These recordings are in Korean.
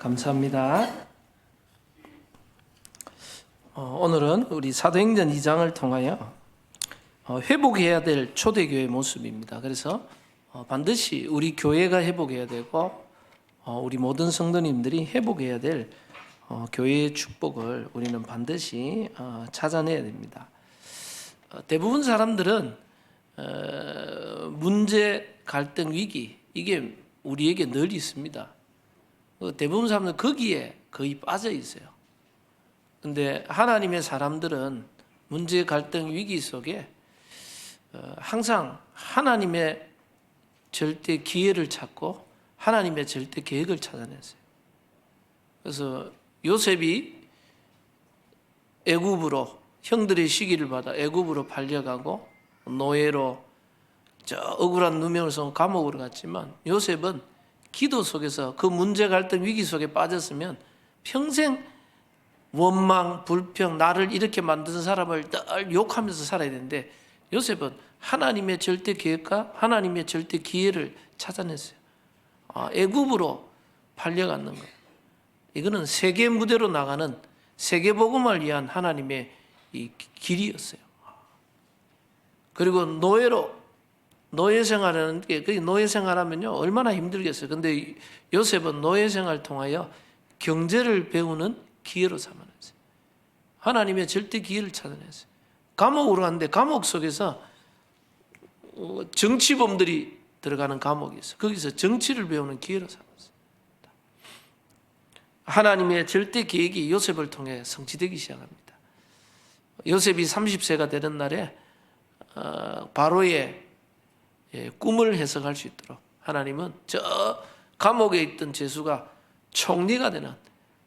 감사합니다. 오늘은 우리 사도행전 2장을 통하여 회복해야 될 초대교회 모습입니다. 그래서 반드시 우리 교회가 회복해야 되고 우리 모든 성도님들이 회복해야 될 교회의 축복을 우리는 반드시 찾아내야 됩니다. 대부분 사람들은 문제, 갈등, 위기 이게 우리에게 늘 있습니다. 대부분 사람들은 거기에 거의 빠져 있어요. 근데 하나님의 사람들은 문제, 갈등, 위기 속에 항상 하나님의 절대 기회를 찾고 하나님의 절대 계획을 찾아냈어요. 그래서 요셉이 애굽으로 형들의 시기를 받아 애굽으로 팔려가고 노예로 저 억울한 누명을 쓰고 감옥으로 갔지만 요셉은 기도 속에서 그 문제, 갈등, 위기 속에 빠졌으면 평생 원망, 불평, 나를 이렇게 만든 사람을 늘 욕하면서 살아야 되는데 요셉은 하나님의 절대 계획과 하나님의 절대 기회를 찾아냈어요. 애굽으로 팔려가는 거예요. 이거는 세계 무대로 나가는 세계복음을 위한 하나님의 이 길이었어요. 그리고 노예 생활하는 게, 노예 생활하면요 얼마나 힘들겠어요. 근데 요셉은 노예 생활을 통하여 경제를 배우는 기회로 삼아냈어요. 하나님의 절대 기회를 찾아냈어요. 감옥으로 갔는데 감옥 속에서 정치범들이 들어가는 감옥이 있어요. 거기서 정치를 배우는 기회로 삼았어요. 하나님의 절대 계획이 요셉을 통해 성취되기 시작합니다. 요셉이 30세가 되는 날에 바로의 꿈을 해석할 수 있도록 하나님은 저 감옥에 있던 제수가 총리가 되는,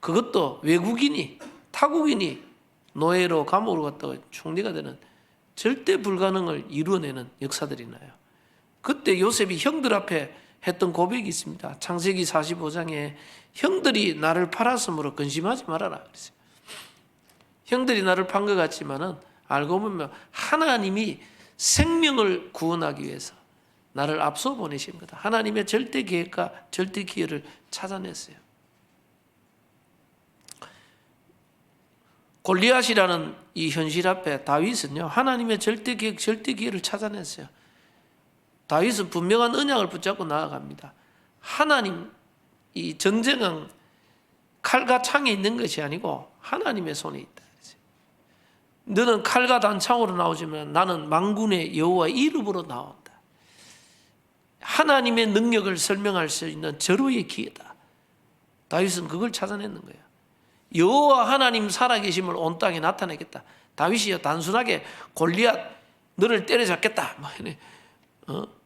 그것도 외국인이 타국인이 노예로 감옥으로 갔다가 총리가 되는 절대 불가능을 이루어내는 역사들이 나요. 그때 요셉이 형들 앞에 했던 고백이 있습니다. 창세기 45장에 형들이 나를 팔았으므로 근심하지 말아라 그랬어요. 형들이 나를 판 것 같지만은 알고 보면 하나님이 생명을 구원하기 위해서 나를 앞서 보내신 거다. 하나님의 절대 계획과 절대 기회를 찾아냈어요. 골리앗이라는 이 현실 앞에 다윗은요 하나님의 절대 계획, 절대 기회를 찾아냈어요. 다윗은 분명한 언약을 붙잡고 나아갑니다. 하나님, 이 전쟁은 칼과 창에 있는 것이 아니고 하나님의 손에 있다. 너는 칼과 단창으로 나오지만 나는 만군의 여호와의 이름으로 나온다. 하나님의 능력을 설명할 수 있는 절호의 기회다. 다윗은 그걸 찾아내는 거예요. 여호와 하나님 살아계심을 온 땅에 나타내겠다. 다윗이 단순하게 골리앗 너를 때려잡겠다,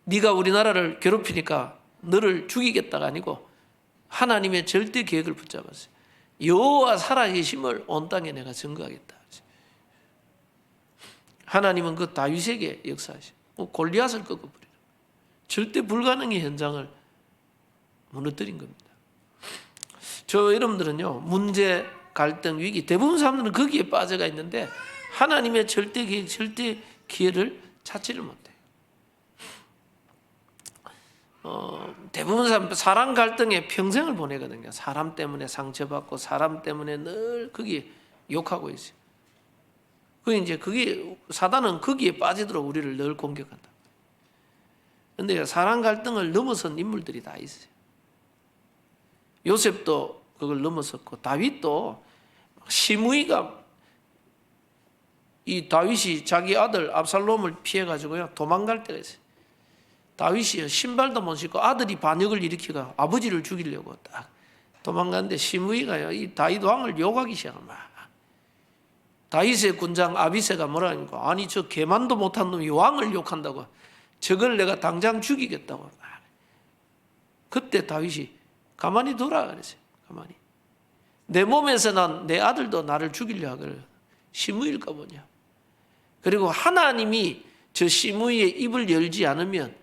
네가 우리나라를 괴롭히니까 너를 죽이겠다가 아니고 하나님의 절대 계획을 붙잡았어요. 여호와 살아계심을 온 땅에 내가 증거하겠다. 하나님은 그 다윗에게 역사하시고 골리앗을 꺾어버리는 절대 불가능의 현장을 무너뜨린 겁니다. 저 여러분들은요 문제, 갈등, 위기 대부분 사람들은 거기에 빠져가 있는데 하나님의 절대 계획, 절대 기회를 찾지를 못해요. 대부분 사람 갈등에 평생을 보내거든요. 사람 때문에 상처받고 사람 때문에 늘 거기에 욕하고 있어요. 그게 사단은 거기에 빠지도록 우리를 늘 공격한다. 그런데 사람 갈등을 넘어선 인물들이 다 있어요. 요셉도 그걸 넘어섰고 다윗도 시므이가 이 다윗이 자기 아들 압살롬을 피해 가지고요 도망갈 때가 있어요. 다윗이 신발도 못 신고 아들이 반역을 일으키고 아버지를 죽이려고 딱 도망갔는데 시므이가요 이 다윗 왕을 욕하기 시작합니다. 다윗의 군장 아비새가 뭐라 하니까 아니 저 개만도 못한 놈이 왕을 욕한다고 저걸 내가 당장 죽이겠다고. 그때 다윗이 가만히 둬라 그랬어요. 가만히. 내 몸에서 난 내 아들도 나를 죽이려 하거든. 시므이일까 보냐. 그리고 하나님이 저 시므이의 입을 열지 않으면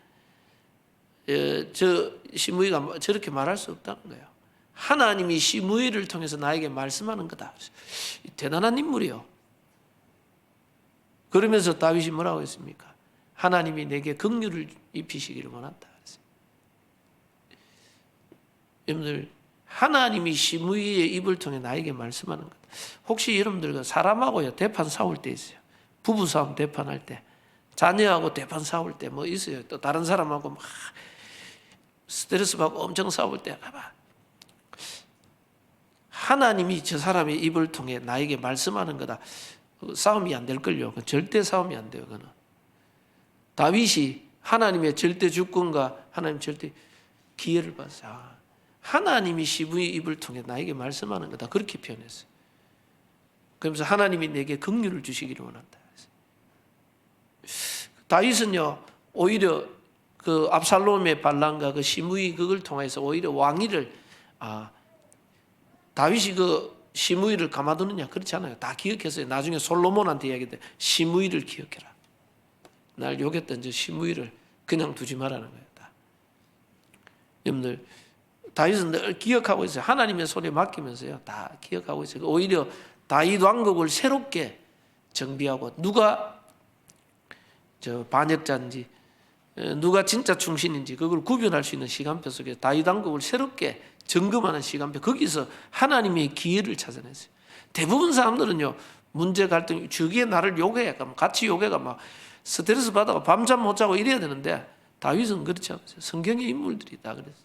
저 시므이가 저렇게 말할 수 없다는 거예요. 하나님이 시므이를 통해서 나에게 말씀하는 거다. 대단한 인물이요. 그러면서 다윗이 뭐라고 했습니까? 하나님이 내게 긍휼을 입히시기를 원한다. 여러분들 하나님이 시므이의 입을 통해 나에게 말씀하는 것. 혹시 여러분들 사람하고요 대판 싸울 때 있어요. 부부 싸움 대판할 때, 자녀하고 대판 싸울 때 뭐 있어요. 또 다른 사람하고 막 스트레스 받고 엄청 싸울 때 봐봐. 하나님이 저 사람의 입을 통해 나에게 말씀하는 거다. 싸움이 안 될걸요. 절대 싸움이 안 돼요. 그거는. 다윗이 하나님의 절대 주권과 하나님 절대 기회를 받았어요. 하나님이 시므이 입을 통해 나에게 말씀하는 거다. 그렇게 표현했어요. 그러면서 하나님이 내게 긍휼을 주시기를 원한다. 다윗은요 오히려 그 압살롬의 반란과 그 시므이 그걸 통해서 오히려 왕위를 다윗이 그 시므이를 가만두느냐 그렇지 않아요. 다 기억했어요. 나중에 솔로몬한테 이야기했대. 시므이를 기억해라. 날 욕했던 저 시므이를 그냥 두지 말라는 거예요. 여러분들 다윗은 늘 기억하고 있어요. 하나님의 손에 맡기면서요 다 기억하고 있어요. 오히려 다윗 왕국을 새롭게 정비하고 누가 저 반역자인지 누가 진짜 충신인지 그걸 구별할 수 있는 시간표 속에 다윗 왕국을 새롭게 점검하는 시간표, 거기서 하나님의 기회를 찾아냈어요. 대부분 사람들은요 문제 갈등 주기에 나를 욕해 같이 욕해가 막 스트레스 받아가 밤잠 못 자고 이래야 되는데 다윗은 그렇지 않았어요. 성경의 인물들이 다 그랬어요.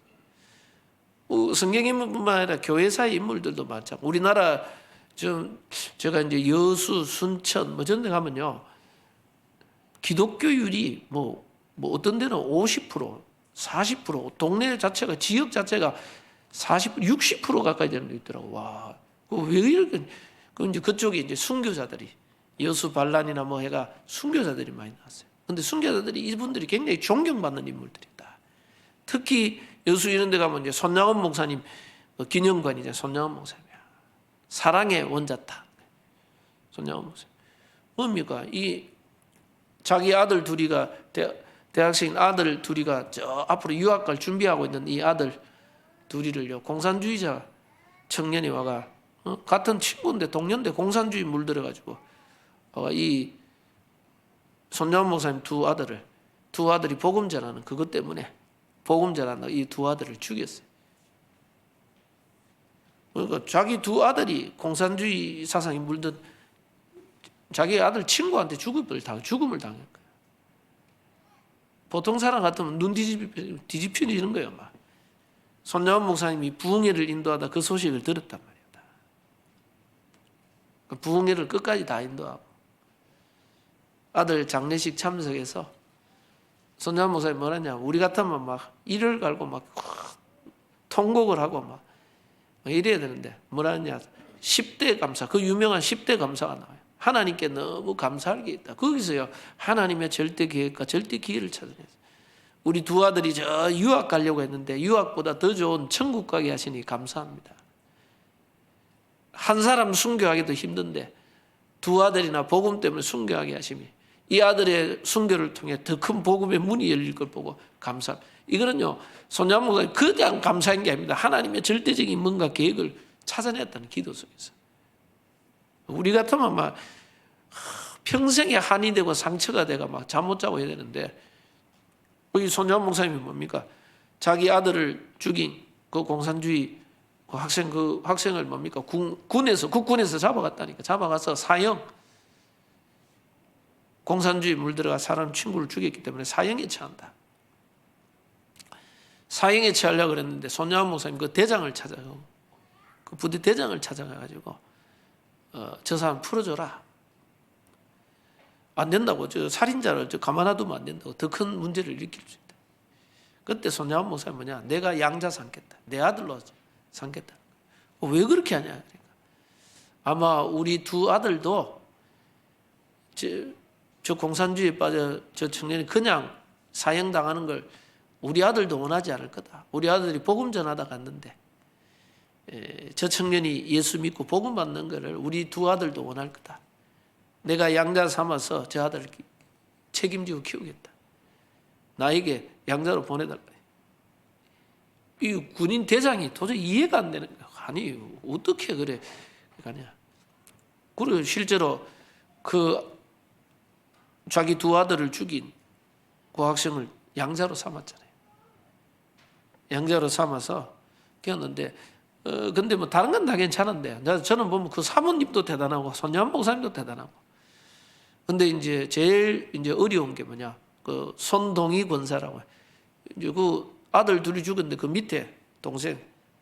성경 인물뿐만 아니라 교회사의 인물들도 많잖아요. 우리나라 제가 이제 여수, 순천 뭐 저런 데 가면요 기독교율이 뭐 어떤 데는 50%, 40%, 동네 자체가 지역 자체가 40, 60% 가까이 되는 데 있더라고. 와, 왜 이렇게? 그 이제 그쪽에 이제 순교자들이 여수 반란이나 뭐 해가 순교자들이 많이 나왔어요. 근데 순교자들이 이분들이 굉장히 존경받는 인물들이다. 특히 여수 이런 데 가면 이제 손양원 목사님 기념관이죠. 손양원 목사님이야. 사랑의 원자타. 손양원 목사님. 뭡니까? 이 자기 아들 둘이가 대학생 아들 둘이가 저 앞으로 유학 갈 준비하고 있는 이 아들 둘이를요 공산주의자 청년이 와가 같은 친구인데 동년대 공산주의 물들어가지고 이 손양원 목사님 두 아들이 복음 전하는 그것 때문에 복음 전하는 이 두 아들을 죽였어요. 그러니까 자기 두 아들이 공산주의 사상이 물든 자기 아들 친구한테 죽음을 당한 거예요. 보통 사람 같으면 눈 뒤집히는 거예요. 막. 손양원 목사님이 부흥회를 인도하다 그 소식을 들었단 말이에요. 그 부흥회를 끝까지 다 인도하고 아들 장례식 참석해서 손양원 목사님 뭐라냐, 우리 같으면 막 이를 갈고 막 통곡을 하고 막 이래야 되는데 뭐라냐, 10대 감사, 그 유명한 10대 감사가 나와요. 하나님께 너무 감사할 게 있다. 거기서요 하나님의 절대 계획과 절대 기회를 찾아냈어요. 우리 두 아들이 저 유학 가려고 했는데 유학보다 더 좋은 천국 가게 하시니 감사합니다. 한 사람 순교하기도 힘든데 두 아들이나 복음 때문에 순교하게 하심이 이 아들의 순교를 통해 더 큰 복음의 문이 열릴 걸 보고 감사. 이거는요 손양원 목사님 그냥 감사한 게 아닙니다. 하나님의 절대적인 뭔가 계획을 찾아냈다는 기도 속에서. 우리 같으면 막 평생에 한이 되고 상처가 되고 막 잠 못 자고 해야 되는데 이 손양원 목사님이 뭡니까? 자기 아들을 죽인 그 공산주의 그 학생을 뭡니까? 국군에서 잡아갔다니까. 잡아가서 사형, 공산주의 물들어가 사람 친구를 죽였기 때문에 사형에 처한다. 사형에 처하려고 그랬는데 손양원 목사님 그 대장을 찾아가고 그 부대 대장을 찾아가가지고 저 사람 풀어줘라. 안 된다고. 저 살인자를 가만놔두면 안 된다고. 더 큰 문제를 일으킬 수 있다. 그때 손양원 목사님 뭐냐, 내가 양자 삼겠다. 내 아들로 삼겠다. 왜 그렇게 하냐. 그러니까 아마 우리 두 아들도 저 공산주의에 빠져 저 청년이 그냥 사형당하는 걸 우리 아들도 원하지 않을 거다. 우리 아들이 복음 전하다 갔는데 저 청년이 예수 믿고 복음 받는 것을 우리 두 아들도 원할 거다. 내가 양자 삼아서 저 아들을 책임지고 키우겠다. 나에게 양자로 보내달라. 이 군인 대장이 도저히 이해가 안 되는 거야. 아니 어떻게 그래 가냐. 그리고 실제로 그 자기 두 아들을 죽인 그 학생을 양자로 삼았잖아요. 양자로 삼아서 키웠는데 근데 뭐 다른 건 다 괜찮은데 저는 보면 그 사모님도 대단하고 손양원 목사님도 대단하고. 근데 이제 제일 이제 어려운 게 뭐냐? 그 손동희 권사라고. 이제 그 아들 둘이 죽었는데 그 밑에 동생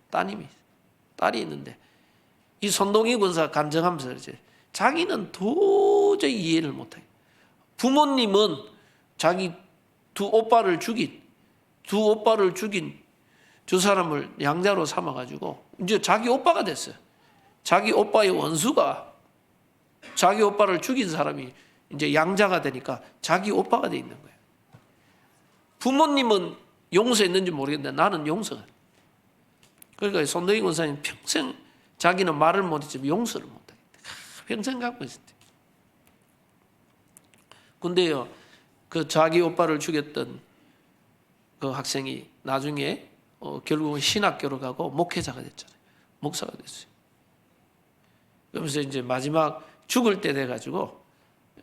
딸이 있는데 이 손동희 권사 간증하면서 이제 자기는 도저히 이해를 못해. 부모님은 자기 두 오빠를 죽인 두 사람을 양자로 삼아가지고 이제 자기 오빠가 됐어요. 자기 오빠의 원수가 자기 오빠를 죽인 사람이 이제 양자가 되니까 자기 오빠가 돼 있는 거예요. 부모님은 용서했는지 모르겠는데 나는 용서가. 그러니까 손동희 권사님 평생 자기는 말을 못했지만 용서를 못하겠다. 평생 갖고 있었대. 근데요, 그 자기 오빠를 죽였던 그 학생이 나중에 결국은 신학교로 가고 목회자가 됐잖아요. 목사가 됐어요. 그러면서 이제 마지막 죽을 때 돼가지고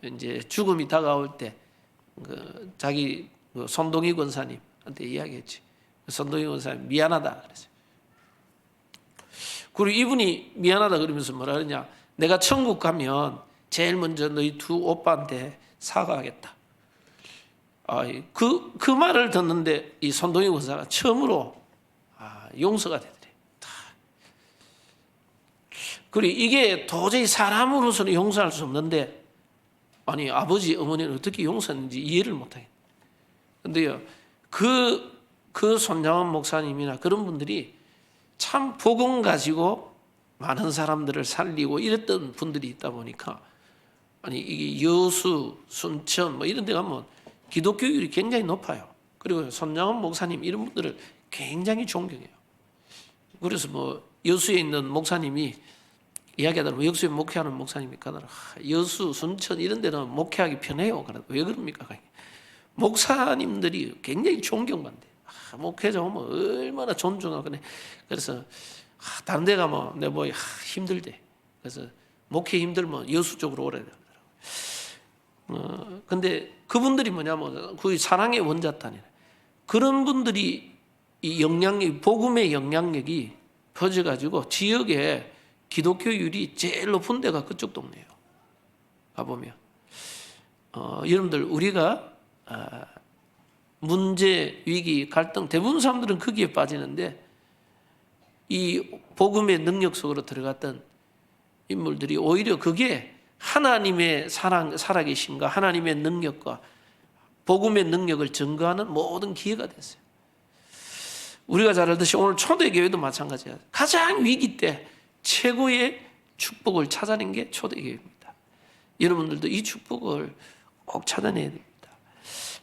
이제 죽음이 다가올 때 그 자기 그 손동희 권사님한테 이야기했지. 손동희 권사님 미안하다 그랬어요. 그리고 이분이 미안하다 그러면서 뭐라 그러냐? 내가 천국 가면 제일 먼저 너희 두 오빠한테 사과하겠다. 그 말을 듣는데 이 손동희 권사가 처음으로 용서가 되더래. 그리고 이게 도저히 사람으로서는 용서할 수 없는데 아니 아버지 어머니는 어떻게 용서했는지 이해를 못하겠다. 근데요 그 손양원 목사님이나 그런 분들이 참 복음 가지고 많은 사람들을 살리고 이랬던 분들이 있다 보니까 아니 이게 여수, 순천 뭐 이런 데 가면 기독교율이 굉장히 높아요. 그리고 손양원 목사님 이런 분들을 굉장히 존경해요. 그래서 뭐 여수에 있는 목사님이 이야기하더라고요. 여수에 목회하는 목사님이 가더라고요. 여수, 순천 이런 데는 목회하기 편해요. 왜 그럽니까? 목사님들이 굉장히 존경받는데 목회자 오면 얼마나 존중하고 그래서 다른 데 가면 내 뭐 힘들대. 그래서 목회 힘들면 여수 쪽으로 오래 되더라고요. 근데 그분들이 뭐냐면 그 사랑의 원자탄이에요. 그런 분들이 이 영향력, 복음의 영향력이 퍼져가지고 지역에 기독교율이 제일 높은 데가 그쪽 동네예요. 가보면 여러분들 우리가 문제, 위기, 갈등 대부분 사람들은 거기에 빠지는데 이 복음의 능력 속으로 들어갔던 인물들이 오히려 그게 하나님의 살아계심과 하나님의 능력과 복음의 능력을 증거하는 모든 기회가 됐어요. 우리가 잘 알듯이 오늘 초대교회도 마찬가지예요. 가장 위기 때 최고의 축복을 찾아낸 게 초대교회입니다. 여러분들도 이 축복을 꼭 찾아내야 됩니다.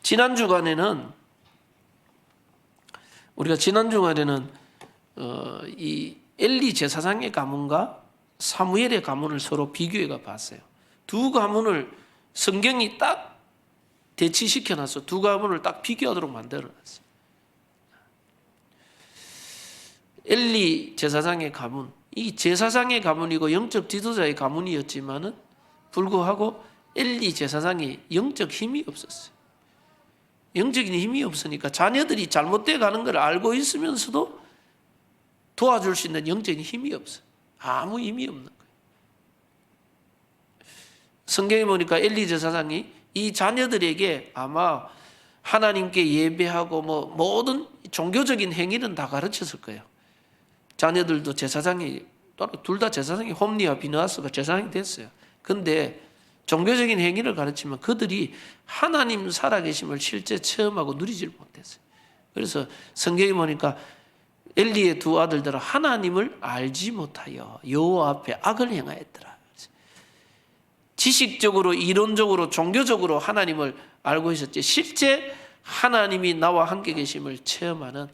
지난 주간에는 이 엘리 제사장의 가문과 사무엘의 가문을 서로 비교해 봤어요. 두 가문을 성경이 딱 대치시켜놔서 두 가문을 딱 비교하도록 만들어놨어요. 엘리 제사장의 가문, 이 제사장의 가문이고 영적 지도자의 가문이었지만은 불구하고 엘리 제사장이 영적 힘이 없었어요. 영적인 힘이 없으니까 자녀들이 잘못돼 가는 걸 알고 있으면서도 도와줄 수 있는 영적인 힘이 없어요. 아무 힘이 없는 거예요. 성경에 보니까 엘리 제사장이 이 자녀들에게 아마 하나님께 예배하고 뭐 모든 종교적인 행위는 다 가르쳤을 거예요. 자녀들도 제사장이 둘 다 제사장이 홈리와 비느하스가 제사장이 됐어요. 근데 종교적인 행위를 가르치면 그들이 하나님 살아계심을 실제 체험하고 누리질 못했어요. 그래서 성경에 보니까 엘리의 두 아들들은 하나님을 알지 못하여 여호와 앞에 악을 행하였더라. 지식적으로 이론적으로 종교적으로 하나님을 알고 있었지 실제 하나님이 나와 함께 계심을 체험하는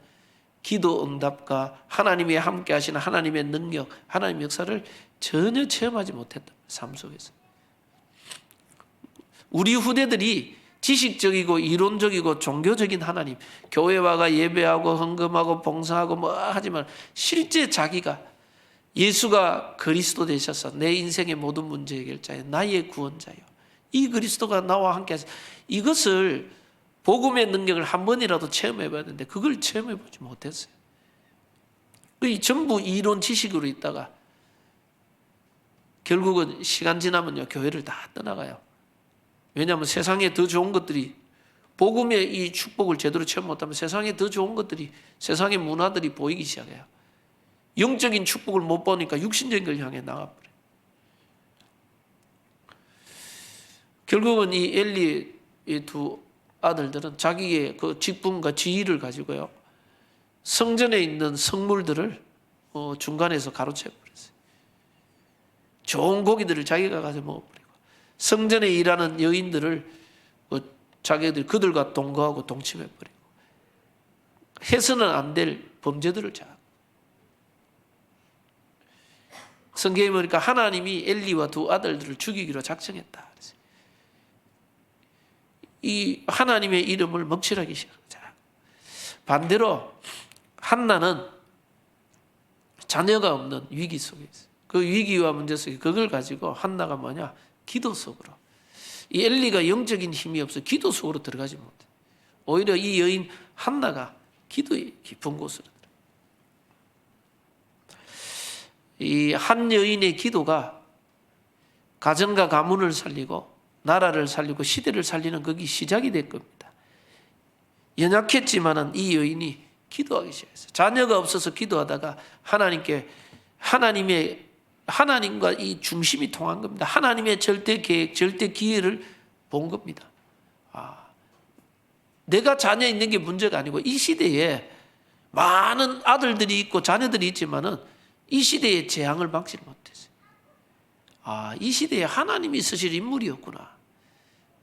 기도 응답과 하나님이 함께 하시는 하나님의 능력, 하나님의 역사를 전혀 체험하지 못했다. 삶 속에서. 우리 후대들이 지식적이고 이론적이고 종교적인 하나님, 교회 와가 예배하고 헌금하고 봉사하고 뭐 하지만 실제 자기가 예수가 그리스도 되셔서 내 인생의 모든 문제 해결자요, 나의 구원자요, 이 그리스도가 나와 함께 하셔서 이것을 복음의 능력을 한 번이라도 체험해 봐야 되는데 그걸 체험해 보지 못했어요. 이 전부 이론 지식으로 있다가 결국은 시간 지나면요 교회를 다 떠나가요. 왜냐하면 세상에 더 좋은 것들이, 복음의 이 축복을 제대로 체험 못하면 세상에 더 좋은 것들이, 세상의 문화들이 보이기 시작해요. 영적인 축복을 못 보니까 육신적인 걸 향해 나가버려요. 결국은 이 엘리의 두 아들들은 자기의 그 직분과 지위를 가지고요 성전에 있는 성물들을 중간에서 가로채 버렸어요. 좋은 고기들을 자기가 가져 먹어버리고, 성전에 일하는 여인들을 자기들 그들과 동거하고 동침해버리고, 해서는 안 될 범죄들을 자. 성경에 보니까 하나님이 엘리와 두 아들들을 죽이기로 작정했다. 이 하나님의 이름을 먹칠하기 시작하자. 반대로 한나는 자녀가 없는 위기 속에 있어요. 그 위기와 문제 속에 그걸 가지고 한나가 뭐냐? 기도 속으로. 이 엘리가 영적인 힘이 없어 기도 속으로 들어가지 못해. 오히려 이 여인 한나가 기도의 깊은 곳으로 들어가. 이 한 여인의 기도가 가정과 가문을 살리고 나라를 살리고 시대를 살리는 거기 시작이 될 겁니다. 연약했지만은 이 여인이 기도하기 시작했어요. 자녀가 없어서 기도하다가 하나님과 이 중심이 통한 겁니다. 하나님의 절대 계획, 절대 기회를 본 겁니다. 내가 자녀 있는 게 문제가 아니고 이 시대에 많은 아들들이 있고 자녀들이 있지만은 이 시대의 재앙을 막지 못했어요. 이 시대에 하나님이 쓰실 인물이었구나.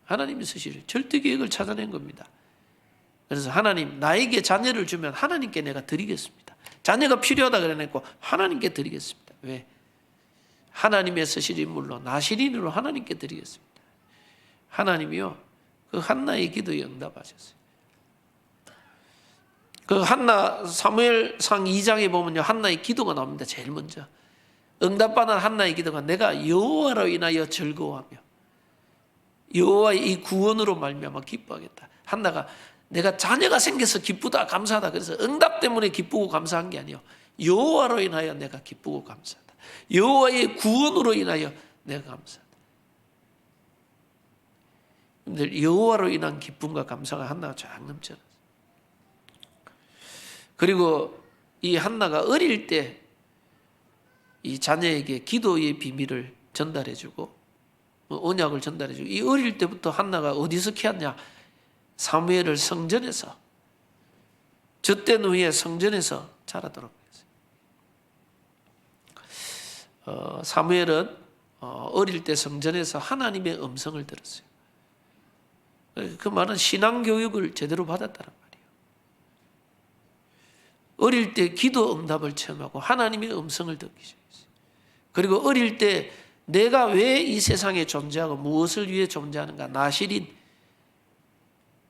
하나님이 쓰실 절대 계획을 찾아낸 겁니다. 그래서 하나님, 나에게 자녀를 주면 하나님께 내가 드리겠습니다. 자녀가 필요하다 그래놓고 하나님께 드리겠습니다. 왜? 하나님의 쓰실 인물로 나시린으로 하나님께 드리겠습니다. 하나님이요 그 한나의 기도에 응답하셨어요. 그 한나 사무엘상 2장에 보면요 한나의 기도가 나옵니다. 제일 먼저 응답받은 한나의 기도가 내가 여호와로 인하여 즐거워하며 여호와의 이 구원으로 말미암아 기뻐하겠다. 한나가 내가 자녀가 생겨서 기쁘다 감사하다 그래서 응답 때문에 기쁘고 감사한 게 아니에요. 여호와로 인하여 내가 기쁘고 감사하다. 여호와의 구원으로 인하여 내가 감사하다. 여러분들 여호와로 인한 기쁨과 감사가 한나가 쫙 넘쳐났어요. 그리고 이 한나가 어릴 때 이 자녀에게 기도의 비밀을 전달해주고 언약을 전달해주고, 이 어릴 때부터 한나가 어디서 키웠냐? 사무엘을 성전에서, 젖된 후에 성전에서 자라도록 했어요. 사무엘은 어릴 때 성전에서 하나님의 음성을 들었어요. 그 말은 신앙교육을 제대로 받았다는 말이에요. 어릴 때 기도 응답을 체험하고 하나님의 음성을 듣기 시작했어요. 그리고 어릴 때 내가 왜 이 세상에 존재하고 무엇을 위해 존재하는가? 나시린,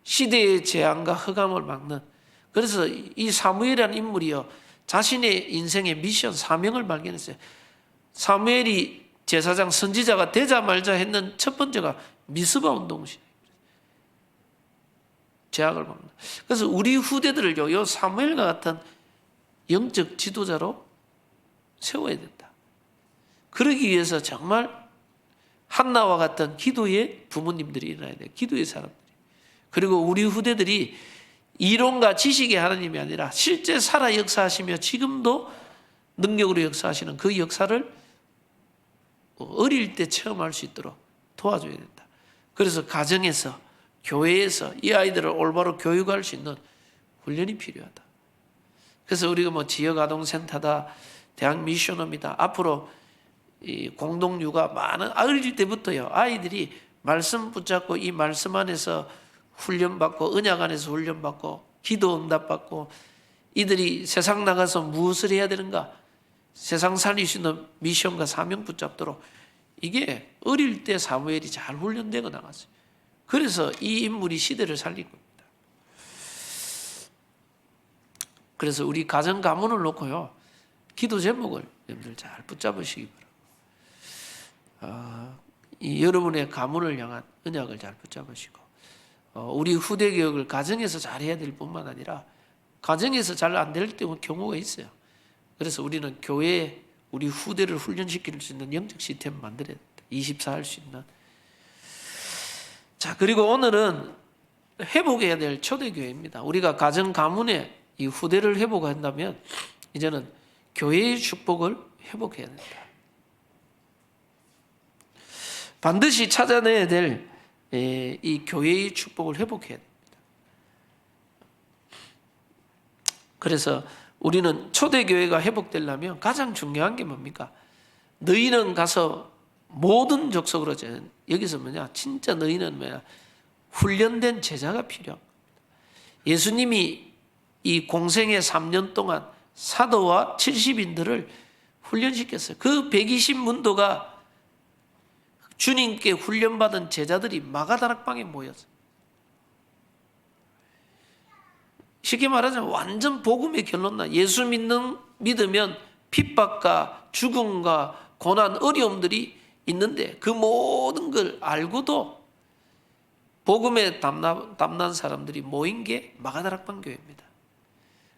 시대의 재앙과 흑암을 막는. 그래서 이 사무엘이라는 인물이요 자신의 인생의 미션, 사명을 발견했어요. 사무엘이 제사장 선지자가 되자 말자 했는 첫 번째가 미스바 운동시 재앙을 막는. 그래서 우리 후대들을요 요 사무엘과 같은 영적 지도자로 세워야 된다. 그러기 위해서 정말 한나와 같은 기도의 부모님들이 일어나야 돼요. 기도의 사람들이. 그리고 우리 후대들이 이론과 지식의 하나님이 아니라 실제 살아 역사하시며 지금도 능력으로 역사하시는 그 역사를 어릴 때 체험할 수 있도록 도와줘야 된다. 그래서 가정에서, 교회에서 이 아이들을 올바로 교육할 수 있는 훈련이 필요하다. 그래서 우리가 지역아동센터다, 대학 미션업이다. 앞으로 이 공동육아 많은 어릴 때부터요 아이들이 말씀 붙잡고 이 말씀 안에서 훈련받고 언약 안에서 훈련받고 기도 응답받고 이들이 세상 나가서 무엇을 해야 되는가? 세상 살릴 수 있는 미션과 사명 붙잡도록 이게 어릴 때 사무엘이 잘 훈련되고 나갔어요. 그래서 이 인물이 시대를 살린 겁니다. 그래서 우리 가정 가문을 놓고요 기도 제목을 여러분들 잘 붙잡으시기 바랍니다. 이 여러분의 가문을 향한 언약을 잘 붙잡으시고 우리 후대 교육을 가정에서 잘 해야 될 뿐만 아니라 가정에서 잘 안 될 경우가 있어요. 그래서 우리는 교회에 우리 후대를 훈련시킬 수 있는 영적 시스템을 만들어야 된다. 24 할 수 있는. 자, 그리고 오늘은 회복해야 될 초대교회입니다. 우리가 가정 가문에 이 후대를 회복한다면 이제는 교회의 축복을 회복해야 된다. 반드시 찾아내야 될 이 교회의 축복을 회복해야 됩니다. 그래서 우리는 초대교회가 회복되려면 가장 중요한 게 뭡니까? 너희는 가서 모든 족속으로, 여기서 뭐냐? 진짜 너희는 뭐냐? 훈련된 제자가 필요합니다. 예수님이 이 공생의 3년 동안 사도와 70인들을 훈련시켰어요. 그 120문도가 주님께 훈련받은 제자들이 마가다락방에 모였어요. 쉽게 말하자면 완전 복음의 결론나. 예수 믿으면 핍박과 죽음과 고난, 어려움들이 있는데 그 모든 걸 알고도 복음에 담난 사람들이 모인 게 마가다락방 교회입니다.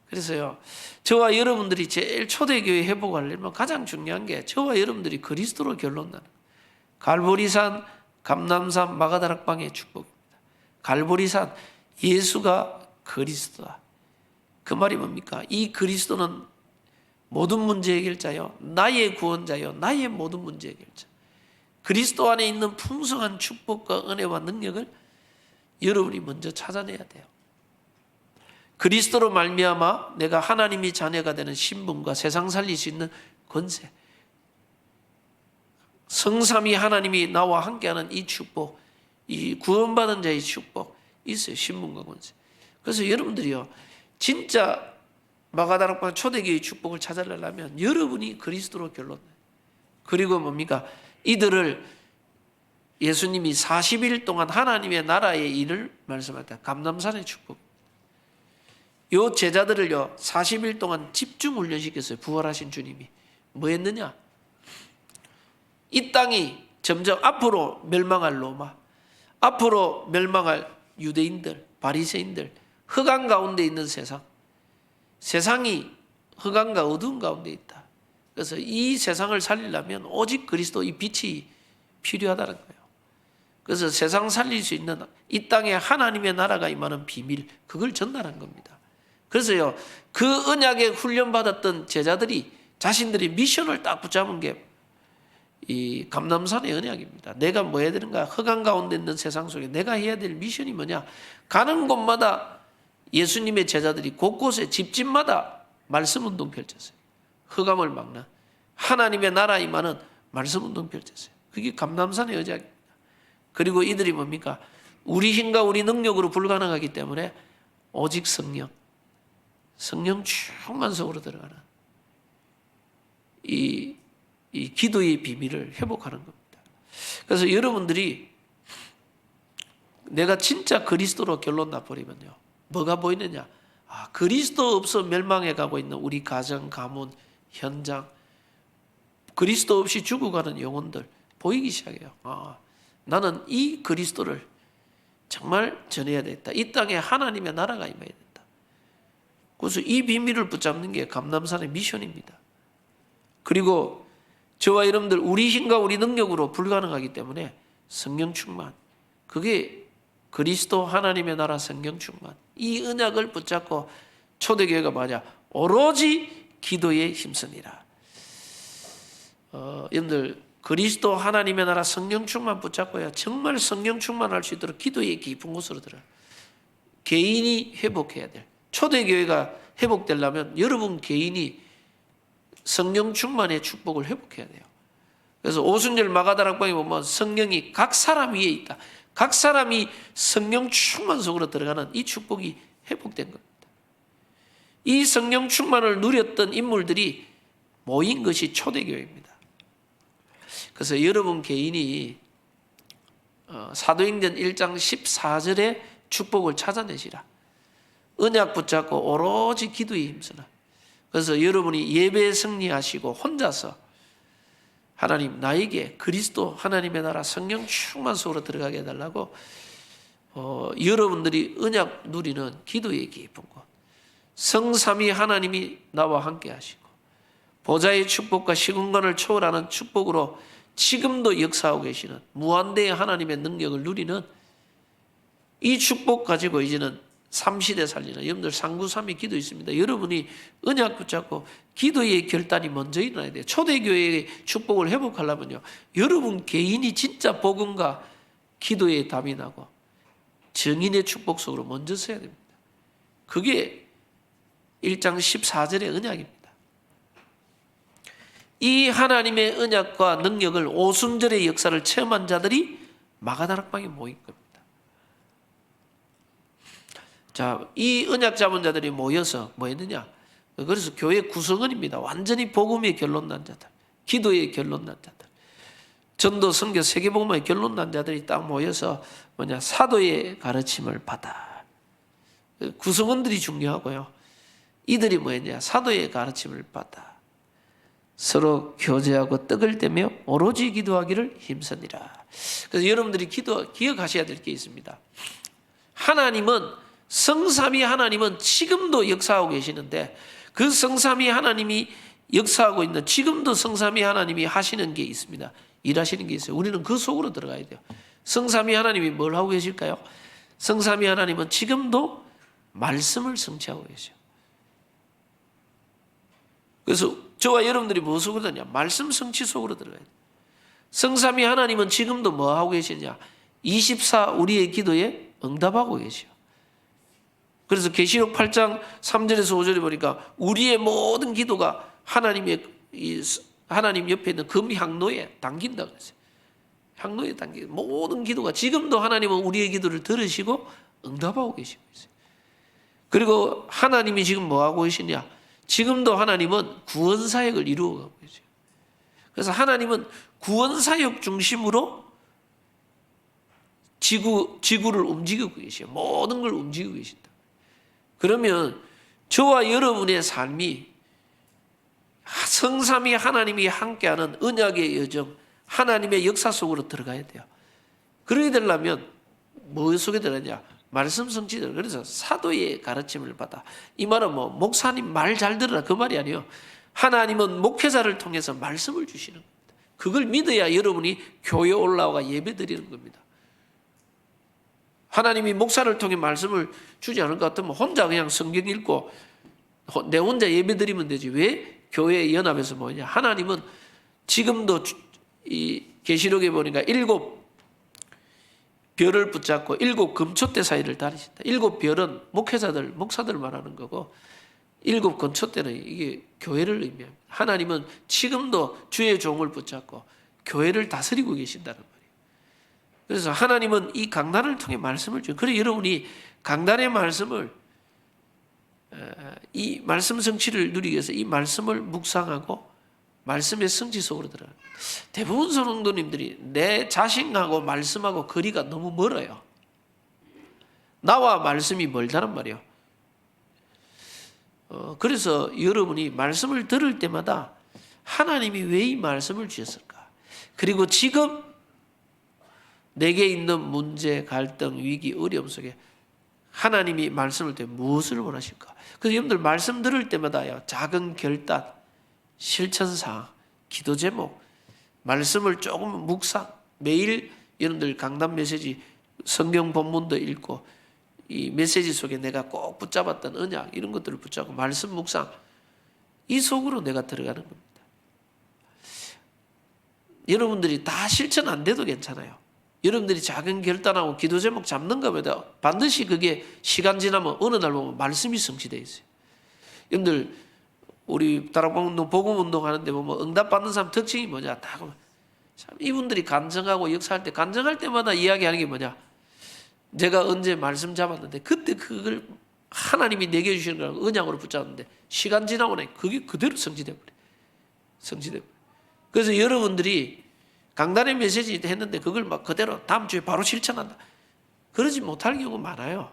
그래서요, 저와 여러분들이 제일 초대교회 회복하려면 가장 중요한 게 저와 여러분들이 그리스도로 결론나는 갈보리산, 감람산, 마가다락방의 축복입니다. 갈보리산, 예수가 그리스도다. 그 말이 뭡니까? 이 그리스도는 모든 문제 해결자요, 나의 구원자요, 나의 모든 문제 해결자. 그리스도 안에 있는 풍성한 축복과 은혜와 능력을 여러분이 먼저 찾아내야 돼요. 그리스도로 말미암아 내가 하나님의 자녀가 되는 신분과 세상 살릴 수 있는 권세, 성삼위 하나님이 나와 함께하는 이 축복, 이 구원받은 자의 축복 있어요. 신분과 권세. 그래서 여러분들이요, 진짜 마가다락방 초대교회의 축복을 찾아내려면 여러분이 그리스도로 결론나요. 그리고 뭡니까? 이들을 예수님이 40일 동안 하나님의 나라의 일을 말씀할 때 감람산의 축복. 요 제자들을요 40일 동안 집중 훈련시켰어요. 부활하신 주님이 뭐 했느냐? 이 땅이 점점 앞으로 멸망할 로마, 앞으로 멸망할 유대인들, 바리새인들, 흑암 가운데 있는 세상, 세상이 흑암과 어두운 가운데 있다. 그래서 이 세상을 살리려면 오직 그리스도 이 빛이 필요하다는 거예요. 그래서 세상 살릴 수 있는 이 땅에 하나님의 나라가 임하는 비밀, 그걸 전달한 겁니다. 그래서요, 그 언약에 훈련받았던 제자들이 자신들이 미션을 딱 붙잡은 게 이 감람산의 언약입니다. 내가 뭐 해야 되는가? 흑암 가운데 있는 세상 속에 내가 해야 될 미션이 뭐냐? 가는 곳마다 예수님의 제자들이 곳곳에 집집마다 말씀 운동 펼쳤어요. 흑암을 막는 하나님의 나라 임하는 말씀 운동 펼쳤어요. 그게 감람산의 언약입니다. 그리고 이들이 뭡니까? 우리 힘과 우리 능력으로 불가능하기 때문에 오직 성령 충만 속으로 들어가는 이 기도의 비밀을 회복하는 겁니다. 그래서 여러분들이 내가 진짜 그리스도로 결론 나버리면요, 뭐가 보이느냐? 그리스도 없어 멸망해 가고 있는 우리 가정, 가문, 현장, 그리스도 없이 죽어가는 영혼들 보이기 시작해요. 나는 이 그리스도를 정말 전해야 되겠다. 이 땅에 하나님의 나라가 임해야 된다. 그래서 이 비밀을 붙잡는 게 감람산의 미션입니다. 그리고 저와 여러분들 우리 힘과 우리 능력으로 불가능하기 때문에 성령 충만, 그게 그리스도 하나님의 나라 성령 충만, 이 언약을 붙잡고 초대교회가 뭐냐? 오로지 기도에 힘쓰니라. 여러분들 그리스도 하나님의 나라 성령 충만 붙잡고야 정말 성령 충만할 수 있도록 기도의 깊은 곳으로 들어요. 개인이 회복해야 될, 초대교회가 회복되려면 여러분 개인이 성령 충만의 축복을 회복해야 돼요. 그래서 오순절 마가다락방에 보면 성령이 각 사람 위에 있다. 각 사람이 성령 충만 속으로 들어가는 이 축복이 회복된 겁니다. 이 성령 충만을 누렸던 인물들이 모인 것이 초대교회입니다. 그래서 여러분 개인이 사도행전 1장 14절의 축복을 찾아내시라. 언약 붙잡고 오로지 기도에 힘쓰라. 그래서 여러분이 예배에 승리하시고 혼자서 하나님 나에게 그리스도 하나님의 나라 성령 충만 속으로 들어가게 해달라고 여러분들이 언약 누리는 기도의 깊은 곳, 성삼위 하나님이 나와 함께 하시고 보좌의 축복과 시공간을 초월하는 축복으로 지금도 역사하고 계시는 무한대의 하나님의 능력을 누리는 이 축복 가지고 이제는 3시대 살리는 여러분들 상구삼이 기도 있습니다. 여러분이 언약 붙잡고 기도의 결단이 먼저 일어나야 돼요. 초대교회의 축복을 회복하려면요, 여러분 개인이 진짜 복음과 기도의 답이 나고 정인의 축복 속으로 먼저 서야 됩니다. 그게 1장 14절의 언약입니다. 이 하나님의 언약과 능력을 오순절의 역사를 체험한 자들이 마가다락방에 모인 겁니다. 자, 이 언약 잡은 자들이 모여서 뭐 했느냐? 그래서 교회 구성원입니다. 완전히 복음의 결론 난 자들, 기도의 결론 난 자들, 전도, 선교, 세계복음의 결론 난 자들이 딱 모여서 사도의 가르침을 받아. 구성원들이 중요하고요. 이들이 뭐였냐? 사도의 가르침을 받아. 서로 교제하고 떡을 떼며 오로지 기도하기를 힘쓰니라. 그래서 여러분들이 기억하셔야 될 게 있습니다. 하나님은 성삼위 하나님은 지금도 역사하고 계시는데 그 성삼위 하나님이 역사하고 있는 지금도 성삼위 하나님이 하시는 게 있습니다. 일하시는 게 있어요. 우리는 그 속으로 들어가야 돼요. 성삼위 하나님이 뭘 하고 계실까요? 성삼위 하나님은 지금도 말씀을 성취하고 계세요. 그래서 저와 여러분들이 무엇을 그러냐? 말씀 성취 속으로 들어가야 돼요. 성삼위 하나님은 지금도 뭐 하고 계시냐? 24 우리의 기도에 응답하고 계시요. 그래서 계시록 8장 3절에서 5절에 보니까 우리의 모든 기도가 하나님 옆에 있는 금 향로에 담긴다고 그랬어요. 향로에 담긴 모든 기도가 지금도 하나님은 우리의 기도를 들으시고 응답하고 계시고 있어요. 그리고 하나님이 지금 뭐 하고 계시냐? 지금도 하나님은 구원 사역을 이루어가고 계세요. 그래서 하나님은 구원 사역 중심으로 지구를 움직이고 계세요. 모든 걸 움직이고 계신다. 그러면 저와 여러분의 삶이 성삼위 하나님이 함께하는 언약의 여정, 하나님의 역사 속으로 들어가야 돼요. 그러게 되려면 뭐 속에 들어가냐? 말씀 성취들. 그래서 사도의 가르침을 받아. 이 말은 목사님 말 잘 들으라 그 말이 아니에요. 하나님은 목회자를 통해서 말씀을 주시는 겁니다. 그걸 믿어야 여러분이 교회 올라와 예배 드리는 겁니다. 하나님이 목사를 통해 말씀을 주지 않을 것 같으면 혼자 그냥 성경 읽고 내 혼자 예배 드리면 되지. 왜 교회 연합에서 뭐냐? 하나님은 지금도 이 계시록에 보니까 7 별을 붙잡고 7 금초대 사이를 다니신다. 7 별은 목사들 말하는 거고 7 금초대는 이게 교회를 의미합니다. 하나님은 지금도 주의 종을 붙잡고 교회를 다스리고 계신다는 말이에요. 그래서 하나님은 이 강단을 통해 말씀을 줘요. 그래서 여러분이 강단의 말씀을 이 말씀 성취를 누리기 위해서 이 말씀을 묵상하고 말씀의 성취 속으로 들어가요. 대부분 성도님들이 내 자신하고 말씀하고 거리가 너무 멀어요. 나와 말씀이 멀다는 말이에요. 그래서 여러분이 말씀을 들을 때마다 하나님이 왜 이 말씀을 주셨을까? 그리고 지금 내게 있는 문제, 갈등, 위기, 어려움 속에 하나님이 말씀을 때 무엇을 원하실까? 그래서 여러분들 말씀 들을 때마다요, 작은 결단, 실천사항, 기도 제목, 말씀을 조금 묵상, 매일 여러분들 강단 메시지, 성경 본문도 읽고 이 메시지 속에 내가 꼭 붙잡았던 언약 이런 것들을 붙잡고 말씀 묵상, 이 속으로 내가 들어가는 겁니다. 여러분들이 다 실천 안 돼도 괜찮아요. 여러분들이 작은 결단하고 기도 제목 잡는 겁니다. 반드시 그게 시간 지나면 어느 날 보면 말씀이 성취되어 있어요. 여러분들 우리 다락방운동 복음운동 하는데 보면 응답받는 사람 특징이 뭐냐? 다 참 이분들이 간증하고 역사할 때 간증할 때마다 이야기하는 게 뭐냐? 내가 언제 말씀 잡았는데 그때 그걸 하나님이 내게 주시는 거라고 언약으로 붙잡았는데 시간 지나고 나니 그게 그대로 성취돼 버려. 그래서 여러분들이 강단의 메시지 했는데 그걸 막 그대로 다음 주에 바로 실천한다. 그러지 못할 경우가 많아요.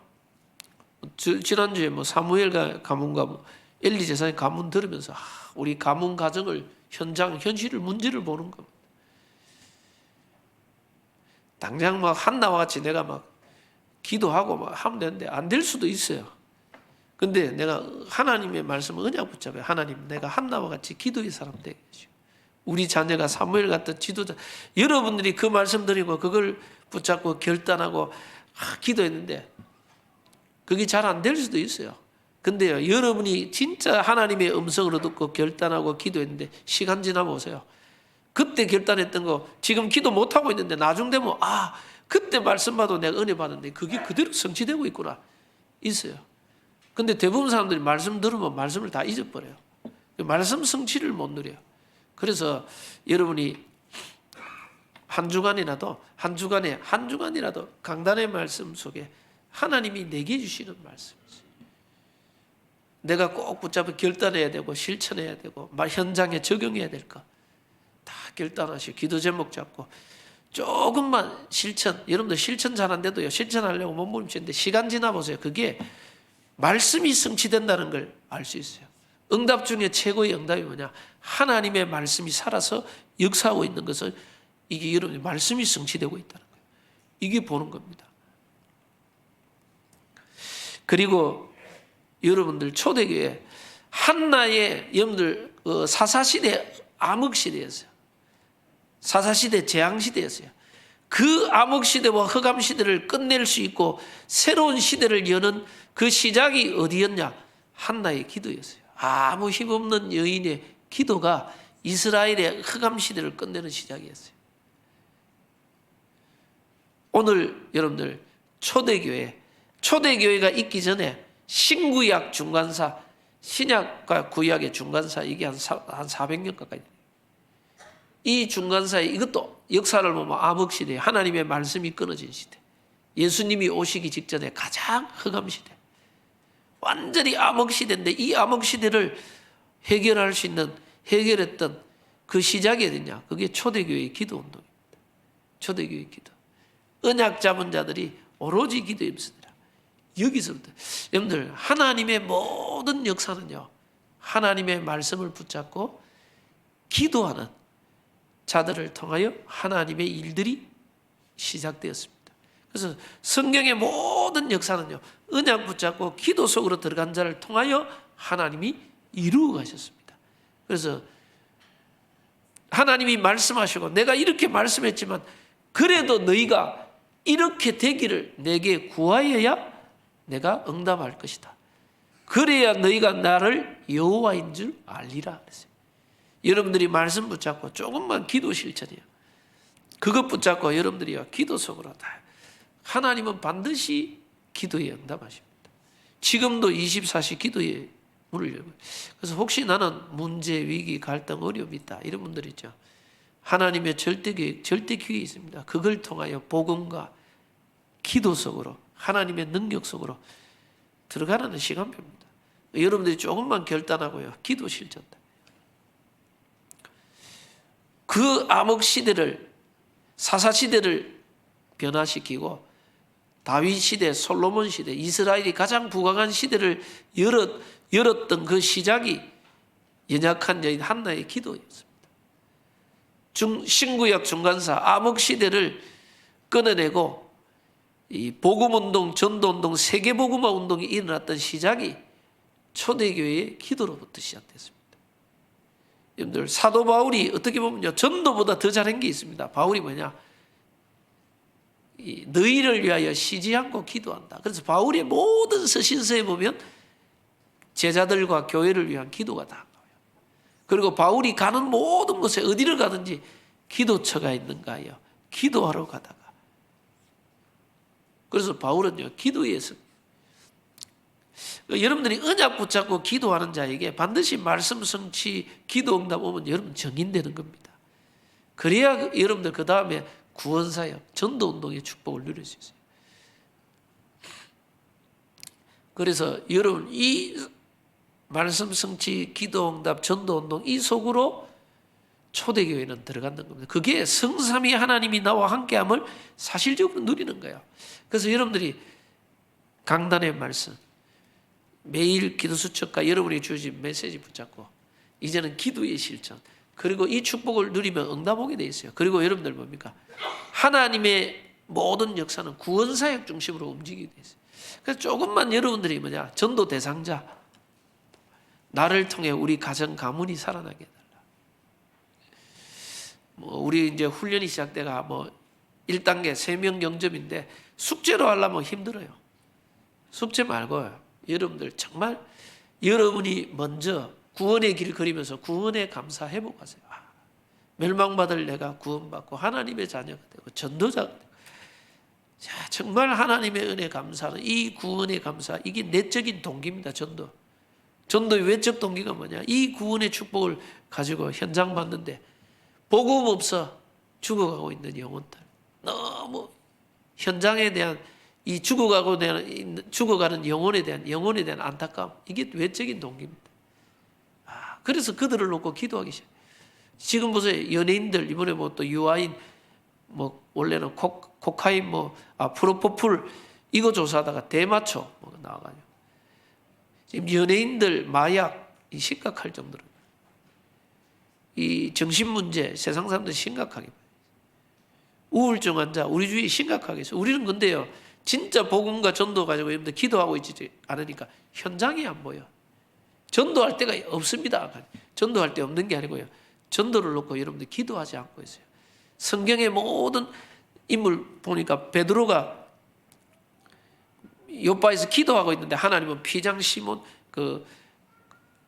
지난주에 사무엘 가문과 엘리 제사의 가문 들으면서 우리 가문 가정을 현실을 문제를 보는 겁니다. 당장 한나와 같이 내가 기도하고 하면 되는데 안 될 수도 있어요. 근데 내가 하나님의 말씀을 언약 붙잡아요. 하나님, 내가 한나와 같이 기도의 사람 되게 해주시고, 우리 자녀가 사무엘 같은 지도자, 여러분들이 그 말씀 드리고 그걸 붙잡고 결단하고 기도했는데 그게 잘 안 될 수도 있어요. 근데요, 여러분이 진짜 하나님의 음성으로 듣고 결단하고 기도했는데 시간 지나보세요. 그때 결단했던 거 지금 기도 못하고 있는데 나중 되면 그때 말씀 받고 내가 은혜 받았는데 그게 그대로 성취되고 있구나 있어요. 근데 대부분 사람들이 말씀 들으면 말씀을 다 잊어버려요. 말씀 성취를 못 누려요. 그래서 여러분이 한 주간이라도 강단의 말씀 속에 하나님이 내게 주시는 말씀이지. 내가 꼭 붙잡아 결단해야 되고 실천해야 되고 현장에 적용해야 될 거 다 결단하시고 기도 제목 잡고 조금만 실천. 여러분들 실천 잘 안 돼도요, 실천하려고 몸부림치는데 시간 지나 보세요. 그게 말씀이 성취된다는 걸 알 수 있어요. 응답 중에 최고의 응답이 뭐냐? 하나님의 말씀이 살아서 역사하고 있는 것을, 이게 여러분의 말씀이 성취되고 있다는 거예요. 이게 보는 겁니다. 그리고 여러분들 초대교회 한나의 여러분들 사사시대 암흑시대였어요. 사사시대 재앙시대였어요. 그 암흑시대와 흑암시대를 끝낼 수 있고 새로운 시대를 여는 그 시작이 어디였냐? 한나의 기도였어요. 아무 힘없는 여인의 기도가 이스라엘의 흑암시대를 끝내는 시작이었어요. 오늘 여러분들 초대교회가 있기 전에 신구약 중간사, 신약과 구약의 중간사, 이게 한 400년 가까이 돼요. 이 중간사에 이것도 역사를 보면 암흑시대, 하나님의 말씀이 끊어진 시대, 예수님이 오시기 직전에 가장 흑암시대, 완전히 암흑시대인데 이 암흑시대를 해결했던 그 시작이 어디냐? 그게 초대교회의 기도운동입니다. 초대교회의 기도. 언약 잡은 자들이 오로지 기도에 힘쓰더라. 여기서부터 여러분들 하나님의 모든 역사는요, 하나님의 말씀을 붙잡고 기도하는 자들을 통하여 하나님의 일들이 시작되었습니다. 그래서 성경의 모든 역사는요, 언약 붙잡고 기도 속으로 들어간 자를 통하여 하나님이 이루어 가셨습니다. 그래서 하나님이 말씀하시고 내가 이렇게 말씀했지만 그래도 너희가 이렇게 되기를 내게 구하여야 내가 응답할 것이다. 그래야 너희가 나를 여호와인 줄 알리라 그랬어요. 여러분들이 말씀 붙잡고 조금만 기도 실천이요, 그것 붙잡고 여러분들이요 기도 속으로 다, 하나님은 반드시 기도에 응답하십니다. 지금도 24시 기도에 문을 열고. 그래서 혹시 나는 문제, 위기, 갈등, 어려움이 있다 이런 분들 있죠. 하나님의 절대 기획이 있습니다. 그걸 통하여 복음과 기도 속으로 하나님의 능력 속으로 들어가는 시간표입니다. 여러분들이 조금만 결단하고요 기도 실천다. 그 암흑시대를, 사사시대를 변화시키고 다윗 시대, 솔로몬 시대, 이스라엘이 가장 부강한 시대를 열었던 그 시작이 연약한 여인 한나의 기도였습니다. 신구약 중간사 암흑시대를 끊어내고 이 복음운동, 전도운동, 세계복음화 운동이 일어났던 시작이 초대교회의 기도로부터 시작됐습니다. 여러분들 사도 바울이 어떻게 보면요 전도보다 더 잘한 게 있습니다. 바울이 뭐냐? 너희를 위하여 쉬지 않고 기도한다. 그래서 바울의 모든 서신서에 보면 제자들과 교회를 위한 기도가 다 나와요. 그리고 바울이 가는 모든 곳에 어디를 가든지 기도처가 있는가요? 기도하러 가다가. 그래서 바울은요 기도에서 여러분들이 언약 붙잡고 기도하는 자에게 반드시 말씀 성취, 기도 응답 오면 여러분 정인되는 겁니다. 그래야 여러분들 그 다음에 구원사역, 전도운동의 축복을 누릴 수 있어요. 그래서 여러분 이 말씀 성취, 기도 응답, 전도운동 이 속으로 초대교회는 들어간다는 겁니다. 그게 성삼위 하나님이 나와 함께함을 사실적으로 누리는 거예요. 그래서 여러분들이 강단의 말씀, 매일 기도 수첩과 여러분이 주신 메시지 붙잡고 이제는 기도의 실천, 그리고 이 축복을 누리면 응답 오게 돼 있어요. 그리고 여러분들 뭡니까? 하나님의 모든 역사는 구원사역 중심으로 움직이게 돼 있어요. 그래서 조금만 여러분들이 전도 대상자, 나를 통해 우리 가정 가문이 살아나게 해달라. 우리 이제 훈련이 시작돼가 1단계 3명 영접인데 숙제로 하려면 힘들어요. 숙제 말고요. 여러분들 정말 여러분이 먼저 구원의 길을 걸으면서 구원에 감사 회복하세요. 멸망받을 내가 구원받고 하나님의 자녀가 되고 전도자가 되고, 자, 정말 하나님의 은혜 감사는 이 구원의 감사, 이게 내적인 동기입니다. 전도의 외적 동기가 뭐냐? 이 구원의 축복을 가지고 현장 봤는데 복음 없어 죽어가고 있는 영혼들, 너무 현장에 대한 이 죽어가는 영혼에 대한 안타까움, 이게 외적인 동기입니다. 그래서 그들을 놓고 기도하기 시작. 지금 보세요. 연예인들 이번에 또 유아인 원래는 코카인 프로포폴 이거 조사하다가 대마초 나와가지고 지금 연예인들 마약이 심각할 정도로 이 정신 문제 세상 사람들 심각하게 우울증 환자 우리 주위에 심각하게 있어요. 우리는 근데요 진짜 복음과 전도 가지고 여러분들 기도하고 있지 않으니까 현장이 안 보여. 전도할 때가 없습니다. 전도할 때 없는 게 아니고요. 전도를 놓고 여러분들 기도하지 않고 있어요. 성경의 모든 인물 보니까 베드로가 요바에서 기도하고 있는데 하나님은 피장 시몬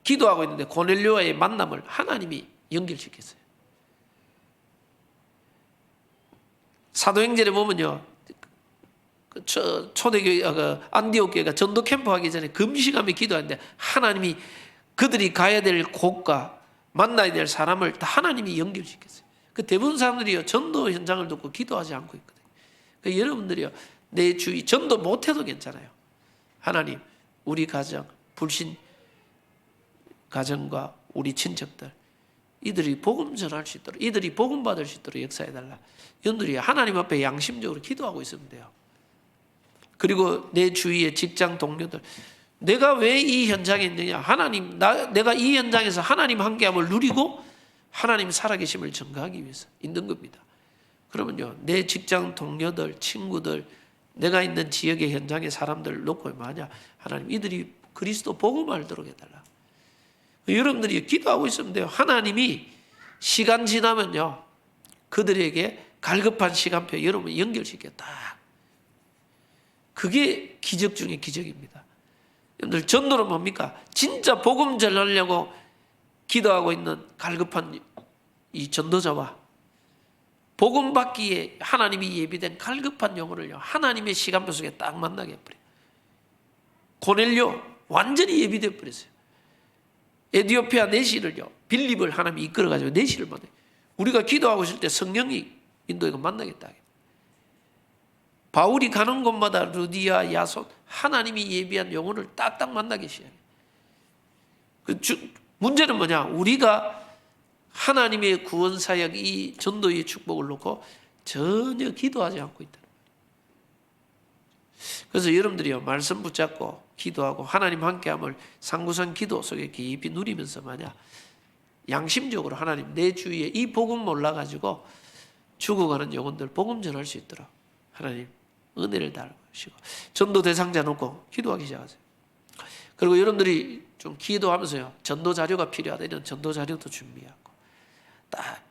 기도하고 있는데 고넬료와의 만남을 하나님이 연결시켰어요. 사도행전에 보면요, 초대교회 안디옥 교회가 전도 캠프 하기 전에 금식하며 기도하는데 하나님이 그들이 가야 될 곳과 만나야 될 사람을 다 하나님이 연결시켰어요. 대부분 사람들이요 전도 현장을 두고 기도하지 않고 있거든요. 여러분들이요 내 주위 전도 못해도 괜찮아요. 하나님 우리 가정 불신 가정과 우리 친척들 이들이 복음 전할 수 있도록 이들이 복음 받을 수 있도록 역사해달라. 여러분들이 하나님 앞에 양심적으로 기도하고 있으면 돼요. 그리고 내 주위의 직장 동료들 내가 왜 이 현장에 있느냐? 하나님, 내가 이 현장에서 하나님 함께함을 누리고 하나님 살아계심을 증거하기 위해서 있는 겁니다. 그러면요, 내 직장 동료들, 친구들, 내가 있는 지역의 현장의 사람들을 놓고 만약 하나님 이들이 그리스도 복음을 알도록 해달라. 여러분들이 기도하고 있으면 돼요. 하나님이 시간 지나면요, 그들에게 갈급한 시간표 여러분 연결시켰다. 그게 기적 중에 기적입니다. 여러분들 전도는 뭡니까? 진짜 복음 전하려고 기도하고 있는 갈급한 이 전도자와 복음 받기에 하나님이 예비된 갈급한 영혼을요 하나님의 시간표 속에 딱 만나게 해버려요. 고넬료 완전히 예비되어 버렸어요. 에티오피아 내시를요 빌립을 하나님이 이끌어가지고 내시를 만나요. 우리가 기도하고 있을 때 성령이 인도에가 만나겠다. 바울이 가는 곳마다 루디아, 야손 하나님이 예비한 영혼을 딱딱 만나게 시작해요. 문제는 뭐냐? 우리가 하나님의 구원 사역 이 전도의 축복을 놓고 전혀 기도하지 않고 있다. 그래서 여러분들이요 말씀 붙잡고 기도하고 하나님 함께함을 상구선 기도 속에 깊이 누리면서 양심적으로 하나님 내 주위에 이 복음 몰라가지고 죽어가는 영혼들 복음 전할 수 있도록 하나님 은혜를 달으시고 전도 대상자 놓고 기도하기 시작하세요. 그리고 여러분들이 좀 기도하면서요 전도 자료가 필요하다 이런 전도 자료도 준비하고 딱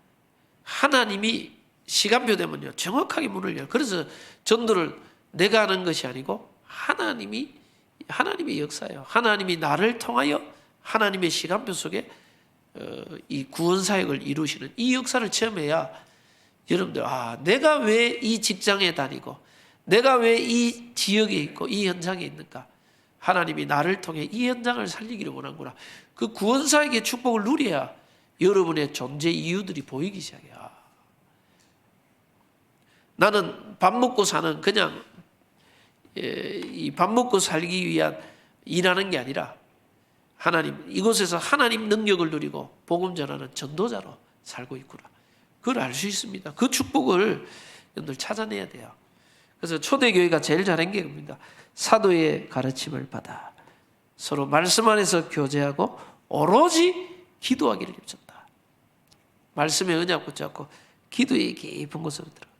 하나님이 시간표 되면요 정확하게 문을 열어요. 그래서 전도를 내가 하는 것이 아니고 하나님의 역사예요. 하나님이 나를 통하여 하나님의 시간표 속에 이 구원 사역을 이루시는 이 역사를 체험해야 여러분들 내가 왜 이 직장에 다니고 내가 왜 이 지역에 있고 이 현장에 있는가? 하나님이 나를 통해 이 현장을 살리기를 원하는구나. 그 구원 사역의 축복을 누려야 여러분의 존재 이유들이 보이기 시작해요. 나는 밥 먹고 사는 그냥 이 밥 먹고 살기 위한 일하는 게 아니라 하나님 이곳에서 하나님 능력을 누리고 복음 전하는 전도자로 살고 있구나. 그걸 알 수 있습니다. 그 축복을 여러분들 찾아내야 돼요. 그래서 초대교회가 제일 잘한 게 뭡니까? 사도의 가르침을 받아 서로 말씀 안에서 교제하고 오로지 기도하기를 힘썼다. 말씀의 언약 붙잡고 기도의 깊은 곳으로 들어가.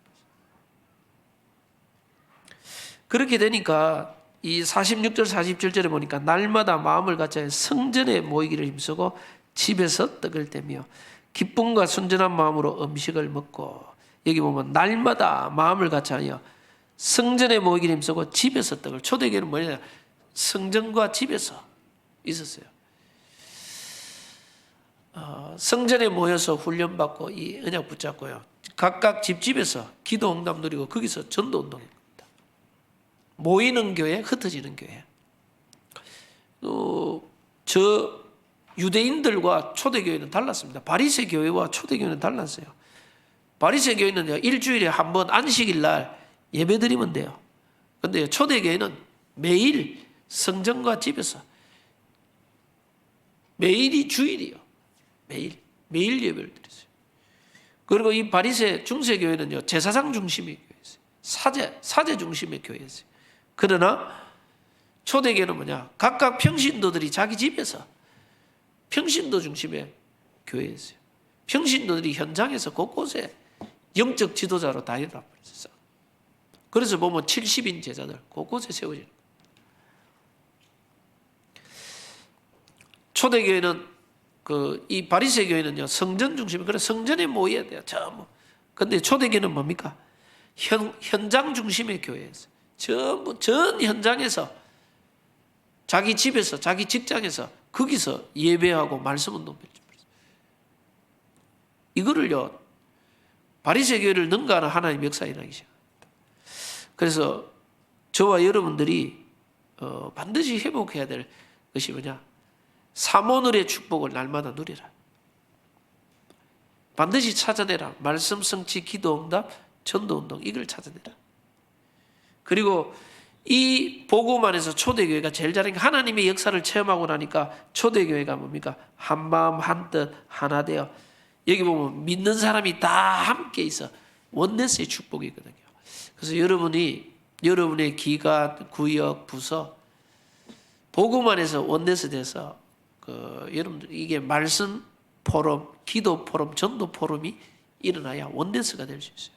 그렇게 되니까 이 46절 47절에 보니까 날마다 마음을 같이 성전에 모이기를 힘쓰고 집에서 떡을 떼며 기쁨과 순전한 마음으로 음식을 먹고, 여기 보면 날마다 마음을 같이하여 성전에 모이기를 힘쓰고 집에서 떡을, 초대교회는 뭐냐, 성전과 집에서 있었어요. 성전에 모여서 훈련받고 이 언약 붙잡고요, 각각 집집에서 기도 응답 누리고 거기서 전도 운동입니다. 모이는 교회, 흩어지는 교회. 저 유대인들과 초대교회는 달랐습니다. 바리새 교회와 초대교회는 달랐어요. 바리새 교회는 일주일에 한 번 안식일 날 예배드리면 돼요. 그런데 초대교회는 매일 성전과 집에서, 매일이 주일이요. 매일 예배를 드렸어요. 그리고 이 바리새 중세교회는요, 제사장 중심의 교회였어요. 사제 중심의 교회였어요. 그러나 초대교회는 뭐냐, 각각 평신도들이 자기 집에서 평신도 중심의 교회였어요. 평신도들이 현장에서 곳곳에 영적 지도자로 다니라 그랬어요. 그래서 보면 70인 제자들 곳곳에 세워지는 거예요. 초대교회는 이 바리새 교회는요, 성전 중심이, 그래 성전에 모여야 돼요. 전부. 근데 초대교회는 뭡니까? 현장 중심의 교회였어요. 전부 전 현장에서, 자기 집에서, 자기 직장에서, 거기서 예배하고 말씀 운동 펼쳐버렸어요. 이거를요, 바리새 교회를 능가하는 하나님의 역사 일어나기 시작합니다. 그래서 저와 여러분들이 반드시 회복해야 될 것이 뭐냐? 사모늘의 축복을 날마다 누리라. 반드시 찾아내라. 말씀, 성취, 기도, 응답, 전도, 운동, 이걸 찾아내라. 그리고 이 복음 안에서 초대교회가 제일 잘한 게, 하나님의 역사를 체험하고 나니까 초대교회가 뭡니까? 한마음 한뜻 하나 되어, 여기 보면 믿는 사람이 다 함께 있어. 원네스의 축복이거든요. 그래서 여러분의 기관, 구역, 부서, 복음 안에서 원네스 돼서 여러분들 이게 말씀 포럼, 기도 포럼, 전도 포럼이 일어나야 원네스가 될 수 있어요.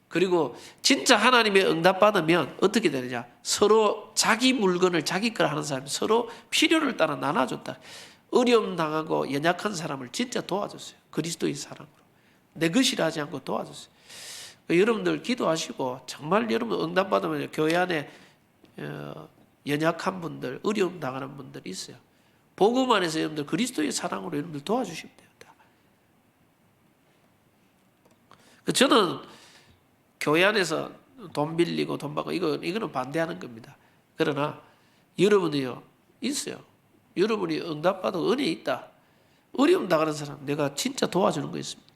그리고 진짜 하나님의 응답 받으면 어떻게 되느냐, 서로 자기 물건을 자기 걸 하는 사람이 서로 필요를 따라 나눠줬다. 어려움 당하고 연약한 사람을 진짜 도와줬어요. 그리스도의 사랑으로 내 것이라 하지 않고 도와줬어요. 여러분들 기도하시고, 정말 여러분 응답 받으면 교회 안에 연약한 분들, 어려움 당하는 분들이 있어요. 복음 안에서 여러분들 그리스도의 사랑으로 여러분들 도와주시면 돼요. 저는 교회 안에서 돈 빌리고 돈 받고 이거는 반대하는 겁니다. 그러나 여러분이요, 있어요. 여러분이 응답받아 은혜 있다. 어려움 당하는 사람 내가 진짜 도와주는 거 있습니다.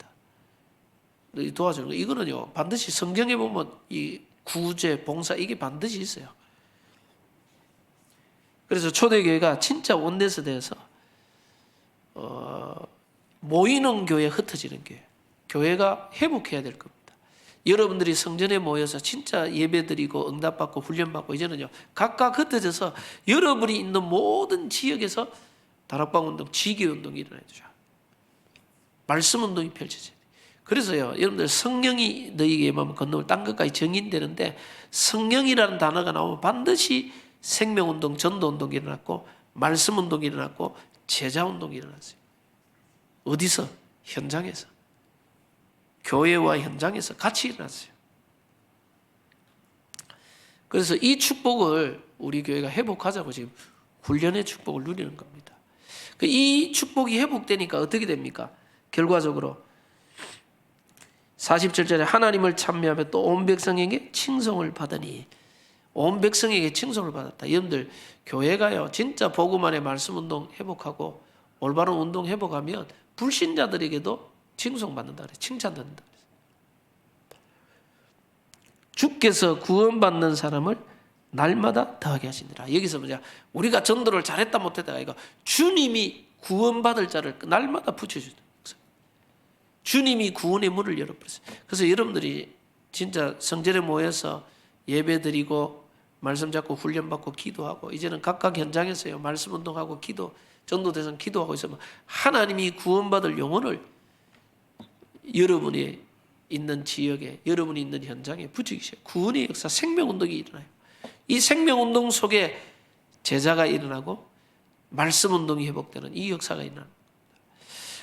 도와주는 거, 이거는요 반드시 성경에 보면 이 구제, 봉사, 이게 반드시 있어요. 그래서 초대교회가 진짜 원내스 돼서 모이는 교회, 흩어지는 교회가 회복해야 될 겁니다. 여러분들이 성전에 모여서 진짜 예배드리고 응답받고 훈련받고, 이제는요 각각 흩어져서 여러분이 있는 모든 지역에서 다락방 운동, 지기 운동이 일어나죠. 말씀 운동이 펼쳐져요. 그래서요 여러분들, 성령이 너희에게 임하면 건너올 땅 끝까지 정인되는데, 성령이라는 단어가 나오면 반드시 생명운동, 전도운동이 일어났고, 말씀운동이 일어났고, 제자운동이 일어났어요. 어디서? 현장에서. 교회와 현장에서 같이 일어났어요. 그래서 이 축복을 우리 교회가 회복하자고 지금 훈련의 축복을 누리는 겁니다. 이 축복이 회복되니까 어떻게 됩니까? 결과적으로 47절에 하나님을 찬미하며 또 온 백성에게 칭송을 받으니, 온 백성에게 칭송을 받았다. 여러분들 교회가요 진짜 복음 안에 말씀 운동 회복하고 올바른 운동 회복하면 불신자들에게도 칭송받는다 그래, 칭찬받는다 그래. 주께서 구원받는 사람을 날마다 더하게 하시니라. 여기서 뭐냐, 우리가 전도를 잘했다 못했다가 이거, 주님이 구원받을 자를 날마다 붙여주다. 주님이 구원의 문을 열어버렸어요. 그래서 여러분들이 진짜 성전에 모여서 예배드리고 말씀 잡고 훈련받고 기도하고, 이제는 각각 현장에서요 말씀 운동하고 기도, 전도대상 기도하고 있으면 하나님이 구원받을 영혼을 여러분이 있는 지역에, 여러분이 있는 현장에 붙이기 시작해요. 구원의 역사, 생명운동이 일어나요. 이 생명운동 속에 제자가 일어나고 말씀운동이 회복되는 이 역사가 일어납니다.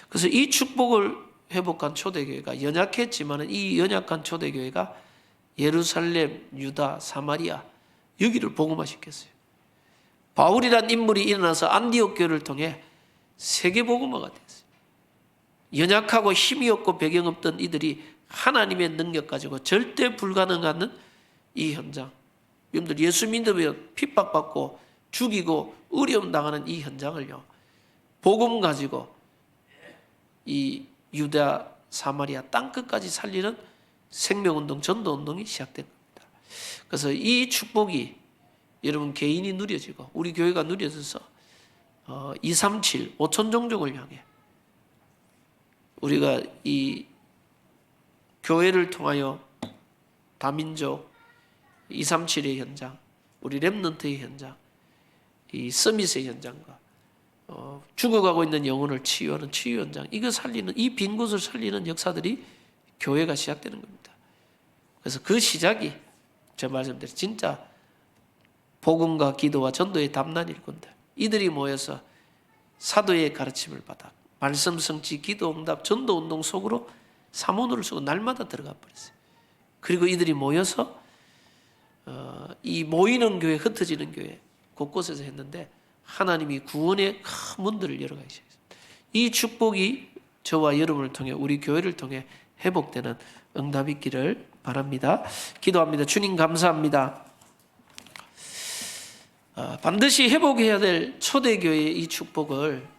그래서 이 축복을 회복한 초대교회가 연약했지만 이 연약한 초대교회가 예루살렘, 유다, 사마리아 여기를 복음화시켰어요. 바울이란 인물이 일어나서 안디옥 교회를 통해 세계 복음화가 됐어요. 연약하고 힘이 없고 배경 없던 이들이 하나님의 능력 가지고 절대 불가능한 이 현장, 여러분들 예수 믿으면 핍박받고 죽이고 어려움 당하는 이 현장을요, 복음 가지고 이 유다, 사마리아 땅끝까지 살리는 생명운동, 전도운동이 시작된 겁니다. 그래서 이 축복이 여러분 개인이 누려지고 우리 교회가 누려져서 237 5천 종족을 향해 우리가 이 교회를 통하여 다민족 237의 현장, 우리 렘넌트의 현장, 이 서밋의 현장과 죽어가고 있는 영혼을 치유하는 치유 현장, 이거 살리는, 이 빈 곳을 살리는 역사들이 교회가 시작되는 겁니다. 그래서 그 시작이 제 말씀대로 진짜 복음과 기도와 전도의 담난 일꾼들, 이들이 모여서 사도의 가르침을 받아 말씀 성취, 기도 응답, 전도 운동 속으로 사모노를 쓰고 날마다 들어가 버렸어요. 그리고 이들이 모여서 이 모이는 교회, 흩어지는 교회 곳곳에서 했는데 하나님이 구원의 큰 문들을 열어가기 시작했습니다. 이 축복이 저와 여러분을 통해 우리 교회를 통해 회복되는 응답이 있기를 바랍니다. 기도합니다. 주님 감사합니다. 반드시 회복해야 될 초대교회의 이 축복을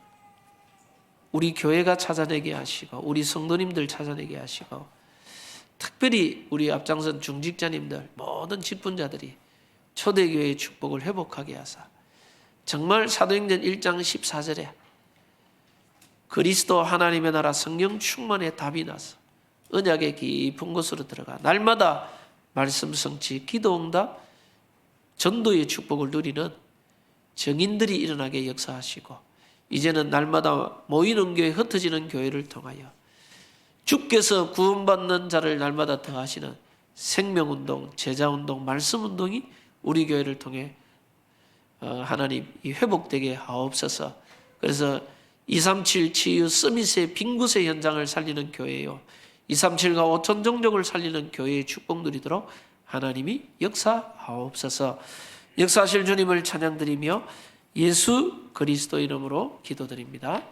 우리 교회가 찾아내게 하시고 우리 성도님들 찾아내게 하시고 특별히 우리 앞장선 중직자님들 모든 직분자들이 초대교회의 축복을 회복하게 하사 정말 사도행전 1장 14절에 그리스도 하나님의 나라 성령 충만의 답이 나서 언약의 깊은 곳으로 들어가 날마다 말씀 성취, 기도 응답, 전도의 축복을 누리는 정인들이 일어나게 역사하시고 이제는 날마다 모이는 교회, 흩어지는 교회를 통하여 주께서 구원받는 자를 날마다 더하시는 생명운동, 제자운동, 말씀운동이 우리 교회를 통해 하나님 회복되게 하옵소서. 그래서 237 치유 서밋의 빈 곳의 현장을 살리는 교회요, 237과 5천 종족을 살리는 교회의 축복 누리도록 하나님이 역사하옵소서. 역사하실 주님을 찬양드리며 예수 그리스도 이름으로 기도드립니다.